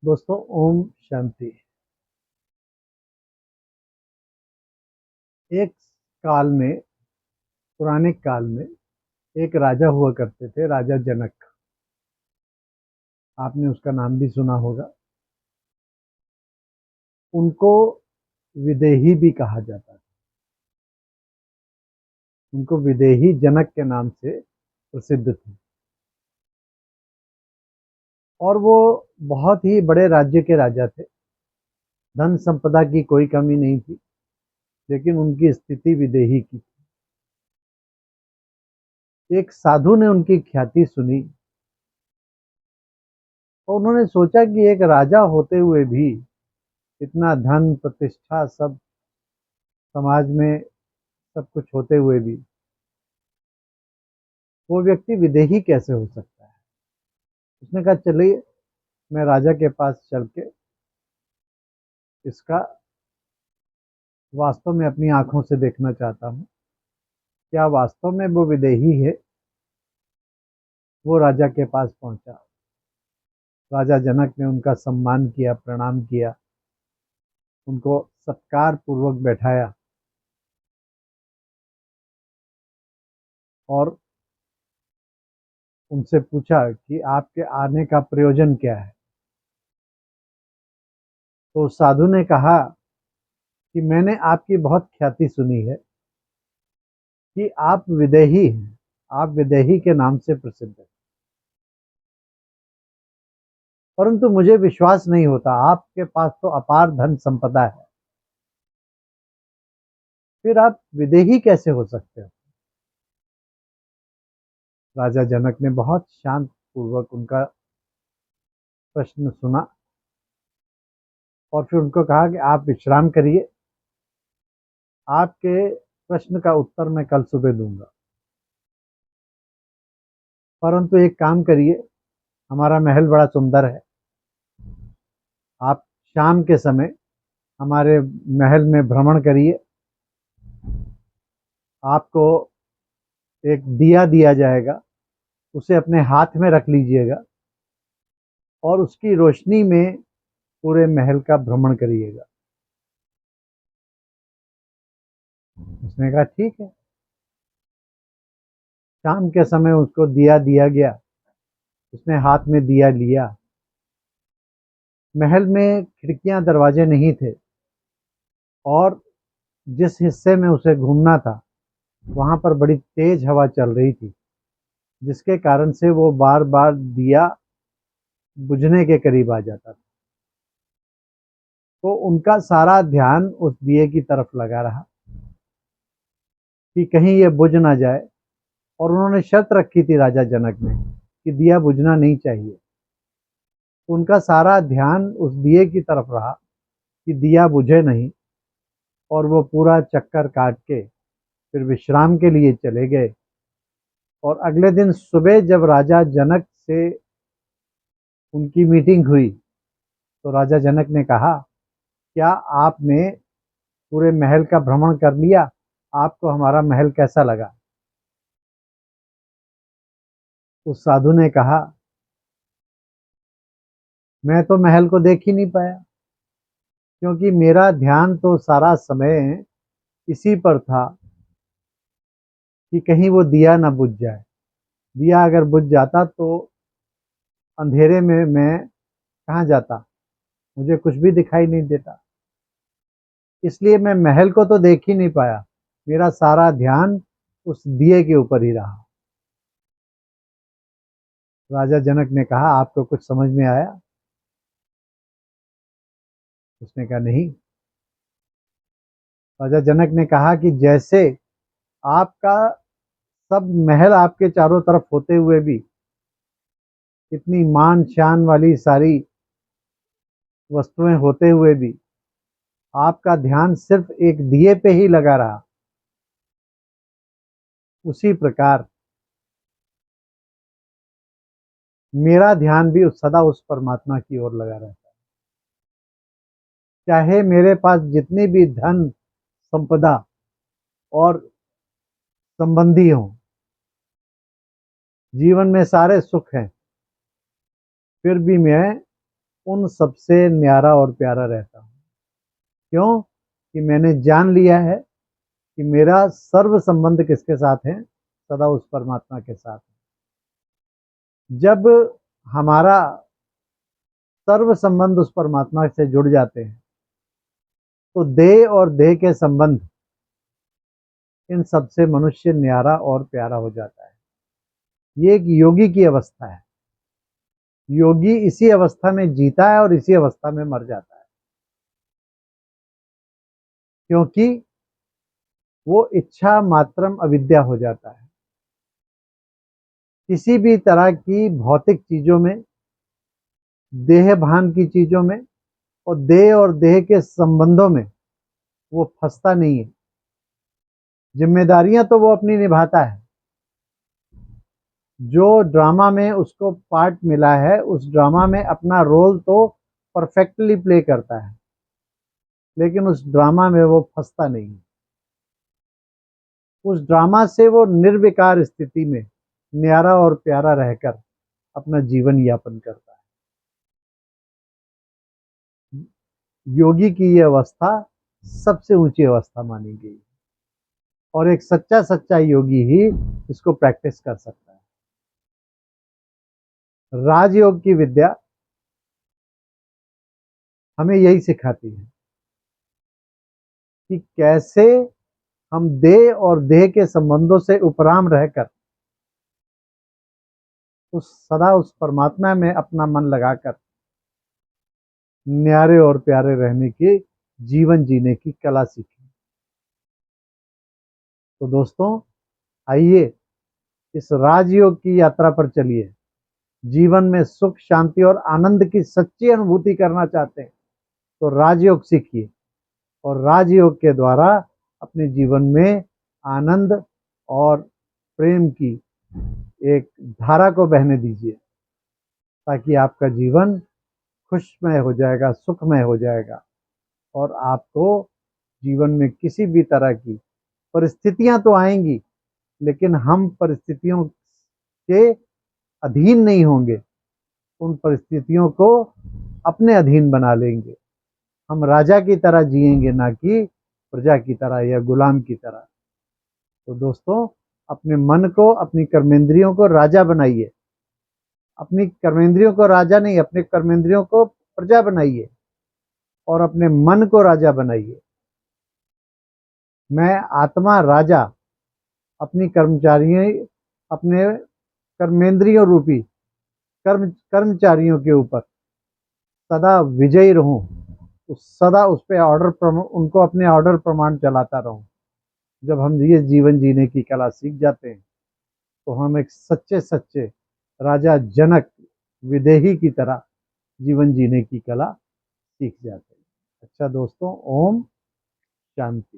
दोस्तों, ओम शांति। एक काल में, पुराने काल में, एक राजा हुआ करते थे, राजा जनक। आपने उसका नाम भी सुना होगा। उनको विदेही भी कहा जाता है। उनको विदेही जनक के नाम से प्रसिद्ध थे। और वो बहुत ही बड़े राज्य के राजा थे। धन संपदा की कोई कमी नहीं थी, लेकिन उनकी स्थिति विदेही की थी। एक साधु ने उनकी ख्याति सुनी और उन्होंने सोचा कि एक राजा होते हुए भी, इतना धन प्रतिष्ठा सब समाज में, सब कुछ होते हुए भी, वो व्यक्ति विदेही कैसे हो सकता है। उसने कहा, चलिए मैं राजा के पास चल के इसका वास्तव में अपनी आंखों से देखना चाहता हूँ, क्या वास्तव में वो विदेही है। वो राजा के पास पहुंचा। राजा जनक ने उनका सम्मान किया, प्रणाम किया, उनको सत्कार पूर्वक बैठाया और उनसे पूछा कि आपके आने का प्रयोजन क्या है। तो साधु ने कहा कि मैंने आपकी बहुत ख्याति सुनी है कि आप विदेही हैं, आप विदेही के नाम से प्रसिद्ध हैं, परंतु मुझे विश्वास नहीं होता, आपके पास तो अपार धन संपदा है, फिर आप विदेही कैसे हो सकते हो। राजा जनक ने बहुत शांत पूर्वक उनका प्रश्न सुना और फिर उनको कहा कि आप विश्राम करिए, आपके प्रश्न का उत्तर मैं कल सुबह दूंगा, परंतु एक काम करिए, हमारा महल बड़ा सुंदर है, आप शाम के समय हमारे महल में भ्रमण करिए। आपको एक दिया दिया जाएगा, उसे अपने हाथ में रख लीजिएगा और उसकी रोशनी में पूरे महल का भ्रमण करिएगा। उसने कहा, ठीक है। शाम के समय उसको दिया दिया गया। उसने हाथ में दिया लिया। महल में खिड़कियां दरवाजे नहीं थे और जिस हिस्से में उसे घूमना था वहां पर बड़ी तेज हवा चल रही थी, जिसके कारण से वो बार बार दिया बुझने के करीब आ जाता था। तो उनका सारा ध्यान उस दिए की तरफ लगा रहा कि कहीं ये बुझ ना जाए। और उन्होंने शर्त रखी थी राजा जनक ने कि दिया बुझना नहीं चाहिए। तो उनका सारा ध्यान उस दिए की तरफ रहा कि दिया बुझे नहीं, और वो पूरा चक्कर काट के फिर विश्राम के लिए चले गए। और अगले दिन सुबह जब राजा जनक से उनकी मीटिंग हुई तो राजा जनक ने कहा, क्या आपने पूरे महल का भ्रमण कर लिया, आपको हमारा महल कैसा लगा। उस साधु ने कहा, मैं तो महल को देख ही नहीं पाया, क्योंकि मेरा ध्यान तो सारा समय इसी पर था कि कहीं वो दिया ना बुझ जाए। दिया अगर बुझ जाता तो अंधेरे में मैं कहाँ जाता, मुझे कुछ भी दिखाई नहीं देता। इसलिए मैं महल को तो देख ही नहीं पाया, मेरा सारा ध्यान उस दिए के ऊपर ही रहा। राजा जनक ने कहा, आपको कुछ समझ में आया। उसने कहा, नहीं। राजा जनक ने कहा कि जैसे आपका सब महल आपके चारों तरफ होते हुए भी, इतनी मान शान वाली सारी वस्तुएं होते हुए भी आपका ध्यान सिर्फ एक दिए पे ही लगा रहा, उसी प्रकार मेरा ध्यान भी सदा उस परमात्मा की ओर लगा रहता है। चाहे मेरे पास जितनी भी धन संपदा और संबंधी हों, जीवन में सारे सुख हैं, फिर भी मैं उन सबसे न्यारा और प्यारा रहता हूँ। क्यों? कि मैंने जान लिया है कि मेरा सर्व संबंध किसके साथ है? सदा उस परमात्मा के साथ है। जब हमारा सर्व संबंध उस परमात्मा से जुड़ जाते हैं तो देह और देह के संबंध, इन सबसे मनुष्य न्यारा और प्यारा हो जाता है। ये एक योगी की अवस्था है। योगी इसी अवस्था में जीता है और इसी अवस्था में मर जाता है, क्योंकि वो इच्छा मात्रम अविद्या हो जाता है। किसी भी तरह की भौतिक चीजों में, देह भान की चीजों में और देह के संबंधों में वो फंसता नहीं है। जिम्मेदारियां तो वो अपनी निभाता है। जो ड्रामा में उसको पार्ट मिला है, उस ड्रामा में अपना रोल तो परफेक्टली प्ले करता है, लेकिन उस ड्रामा में वो फंसता नहीं है। उस ड्रामा से वो निर्विकार स्थिति में न्यारा और प्यारा रहकर अपना जीवन यापन करता है। योगी की ये अवस्था सबसे ऊंची अवस्था मानी गई और एक सच्चा सच्चा योगी ही इसको प्रैक्टिस कर सकता है। राजयोग की विद्या हमें यही सिखाती है कि कैसे हम देह और देह के संबंधों से उपराम रहकर सदा उस परमात्मा में अपना मन लगाकर न्यारे और प्यारे रहने की, जीवन जीने की कला सीखें। तो दोस्तों, आइए इस राजयोग की यात्रा पर चलिए। जीवन में सुख, शांति और आनंद की सच्ची अनुभूति करना चाहते हैं तो राजयोग सीखिए और राजयोग के द्वारा अपने जीवन में आनंद और प्रेम की एक धारा को बहने दीजिए, ताकि आपका जीवन खुशमय हो जाएगा, सुखमय हो जाएगा और आपको जीवन में किसी भी तरह की परिस्थितियां तो आएंगी, लेकिन हम परिस्थितियों के अधीन नहीं होंगे। उन परिस्थितियों को अपने अधीन बना लेंगे। हम राजा की तरह जिएंगे, ना कि प्रजा की तरह या गुलाम की तरह। तो दोस्तों, अपने मन को, अपनी कर्मेंद्रियों को राजा बनाइए। अपनी कर्मेंद्रियों को राजा नहीं, अपने कर्मेंद्रियों को प्रजा बनाइए और अपने मन को राजा बनाइए। मैं आत्मा राजा अपनी अपने कर्मेंद्रियों रूपी कर्मचारियों के ऊपर सदा विजयी रहूं, सदा उस पे उनको अपने ऑर्डर प्रमाण चलाता रहूं। जब हम ये जीवन जीने की कला सीख जाते हैं तो हम एक सच्चे सच्चे राजा जनक विदेही की तरह जीवन जीने की कला सीख जाते हैं। अच्छा दोस्तों, ओम शांति।